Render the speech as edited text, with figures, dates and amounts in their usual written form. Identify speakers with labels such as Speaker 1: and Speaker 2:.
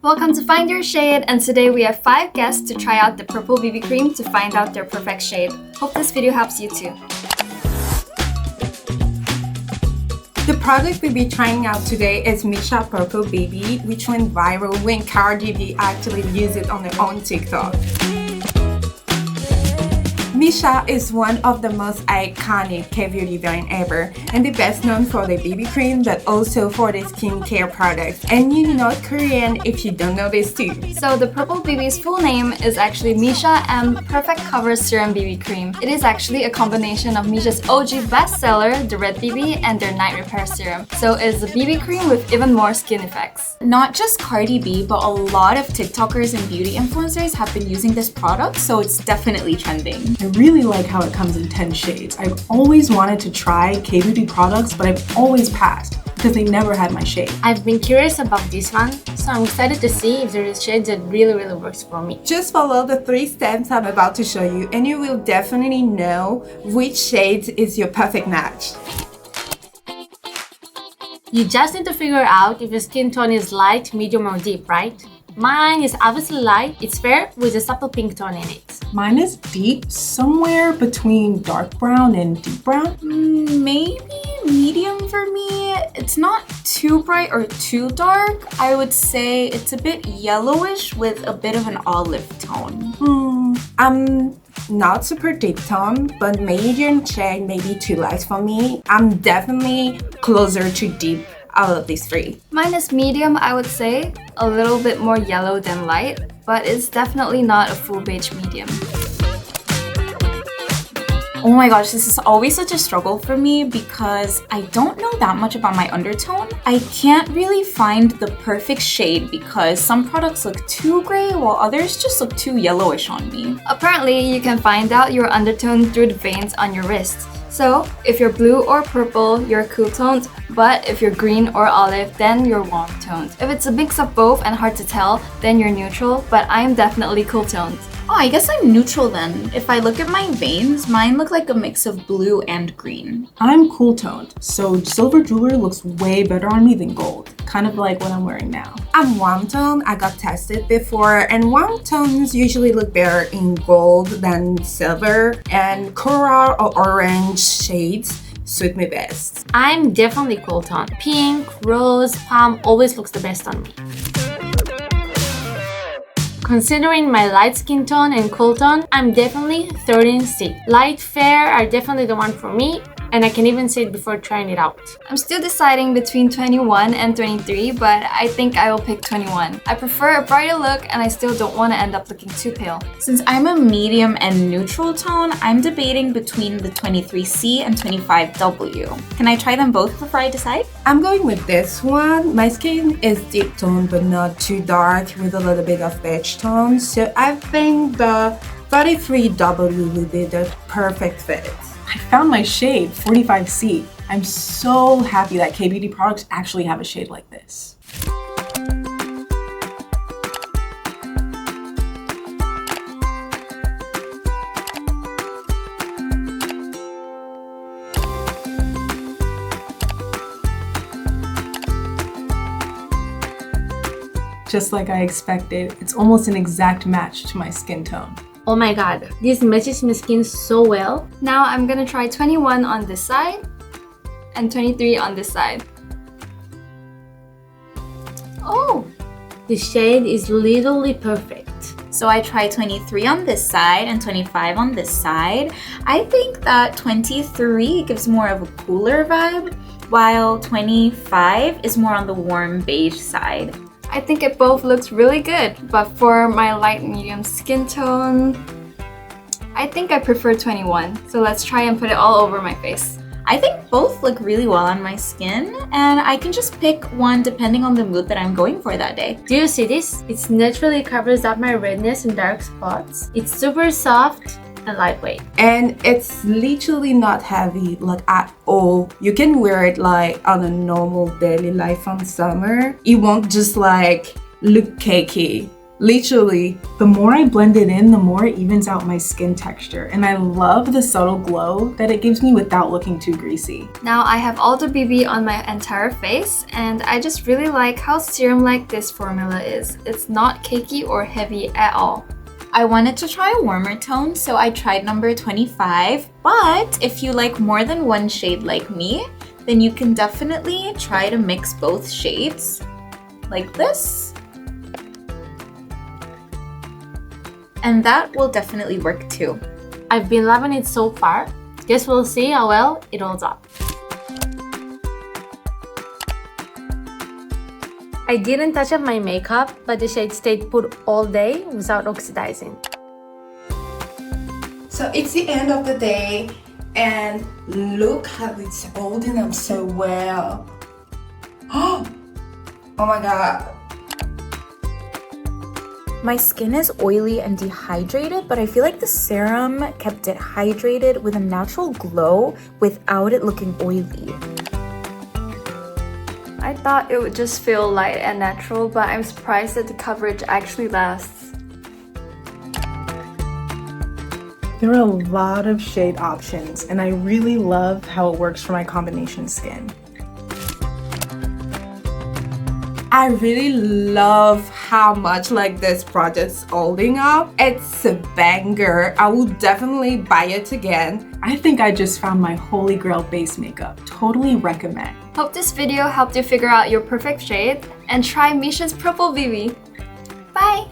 Speaker 1: Welcome to Find Your Shade, and today we have 5 guests to try out the purple BB cream to find out their perfect shade. Hope this video helps you too.
Speaker 2: The product we'll be trying out today is Missha Purple Baby, which went viral when Cardi B actually used it on her own TikTok. Missha is one of the most iconic K-beauty brand ever and the best known for the BB cream but also for the skincare products. And you're not Korean if you don't know this too.
Speaker 1: So the purple BB's full name is actually Missha M Perfect Cover Serum BB Cream. It is actually a combination of Missha's OG bestseller, the Red BB, and their Night Repair Serum. So it's a BB cream with even more skin effects.
Speaker 3: Not just Cardi B, but a lot of TikTokers and beauty influencers have been using this product, so it's definitely trending.
Speaker 4: I really like how it comes in 10 shades. I've always wanted to try K-beauty products, but I've always passed because they never had my shade.
Speaker 5: I've been curious about this one, so I'm excited to see if there is a shade that really works for me.
Speaker 2: Just follow the 3 steps I'm about to show you and you will definitely know which shade is your perfect match.
Speaker 5: You just need to figure out if your skin tone is light, medium, or deep, right? Mine is obviously light. It's fair with a subtle pink tone in it.
Speaker 4: Mine is deep, somewhere between dark brown and deep brown.
Speaker 3: Maybe medium for me. It's not too bright or too dark. I would say it's a bit yellowish with a bit of an olive tone.
Speaker 2: I'm not super deep tone, but medium shade may be too light for me. I'm definitely closer to deep out of these 3.
Speaker 1: Mine is medium, I would say, a little bit more yellow than light, but it's definitely not a full beige medium.
Speaker 3: Oh my gosh, this is always such a struggle for me because I don't know that much about my undertone. I can't really find the perfect shade because some products look too gray while others just look too yellowish on me.
Speaker 1: Apparently, you can find out your undertone through the veins on your wrists. So, if you're blue or purple, you're cool toned, but if you're green or olive, then you're warm toned. If it's a mix of both and hard to tell, then you're neutral, but I'm definitely cool toned.
Speaker 3: Oh, I guess I'm neutral then. If I look at my veins, mine look like a mix of blue and green.
Speaker 4: I'm cool toned, so silver jewelry looks way better on me than gold. Kind of like what I'm wearing now.
Speaker 2: I'm warm tone. I got tested before, and warm tones usually look better in gold than silver, and coral or orange shades suit me best.
Speaker 5: I'm definitely cool tone. Pink, rose, palm always looks the best on me. Considering my light skin tone and cool tone, I'm definitely 13C. Light fair are definitely the one for me, and I can even say it before trying it out.
Speaker 1: I'm still deciding between 21 and 23, but I think I will pick 21. I prefer a brighter look and I still don't want to end up looking too pale.
Speaker 3: Since I'm a medium and neutral tone, I'm debating between the 23C and 25W. Can I try them both before I decide?
Speaker 2: I'm going with this one. My skin is deep tone but not too dark with a little bit of beige tone, so I think the 33W will be the perfect fit.
Speaker 4: I found my shade, 45C. I'm so happy that K-beauty products actually have a shade like this. Just like I expected, it's almost an exact match to my skin tone.
Speaker 5: Oh my god, this matches my skin so well.
Speaker 1: Now I'm gonna try 21 on this side and 23 on this side.
Speaker 5: Oh, the shade is literally perfect.
Speaker 3: So I try 23 on this side and 25 on this side. I think that 23 gives more of a cooler vibe, while 25 is more on the warm beige side.
Speaker 1: I think it both looks really good, but for my light medium skin tone, I think I prefer 21. So let's try and put it all over my face.
Speaker 3: I think both look really well on my skin, and I can just pick one depending on the mood that I'm going for that day.
Speaker 5: Do you see this? It naturally covers up my redness and dark spots. It's super soft and lightweight.
Speaker 2: And it's literally not heavy like at all. You can wear it like on a normal daily life on summer. It won't just like look cakey Literally.
Speaker 4: The more I blend it in, the more it evens out my skin texture. And I love the subtle glow that it gives me without looking too greasy.
Speaker 1: Now I have all the BB on my entire face, and I just really like how serum-like this formula is. It's not cakey or heavy at all.
Speaker 3: I wanted to try a warmer tone, so I tried number 25. But if you like more than one shade like me, then you can definitely try to mix both shades like this. And that will definitely work too.
Speaker 5: I've been loving it so far. Guess we'll see how well it holds up. I didn't touch up my makeup, but the shade stayed put all day without oxidizing.
Speaker 2: So it's the end of the day, and look how it's holding up so well. Oh my god.
Speaker 3: My skin is oily and dehydrated, but I feel like the serum kept it hydrated with a natural glow without it looking oily.
Speaker 1: I thought it would just feel light and natural, but I'm surprised that the coverage actually lasts.
Speaker 4: There are a lot of shade options, and I really love how it works for my combination skin.
Speaker 2: I really love how much like this project's holding up. It's a banger. I will definitely buy it again.
Speaker 4: I think I just found my holy grail base makeup. Totally recommend.
Speaker 1: Hope this video helped you figure out your perfect shade and try Missha's Purple BB. Bye!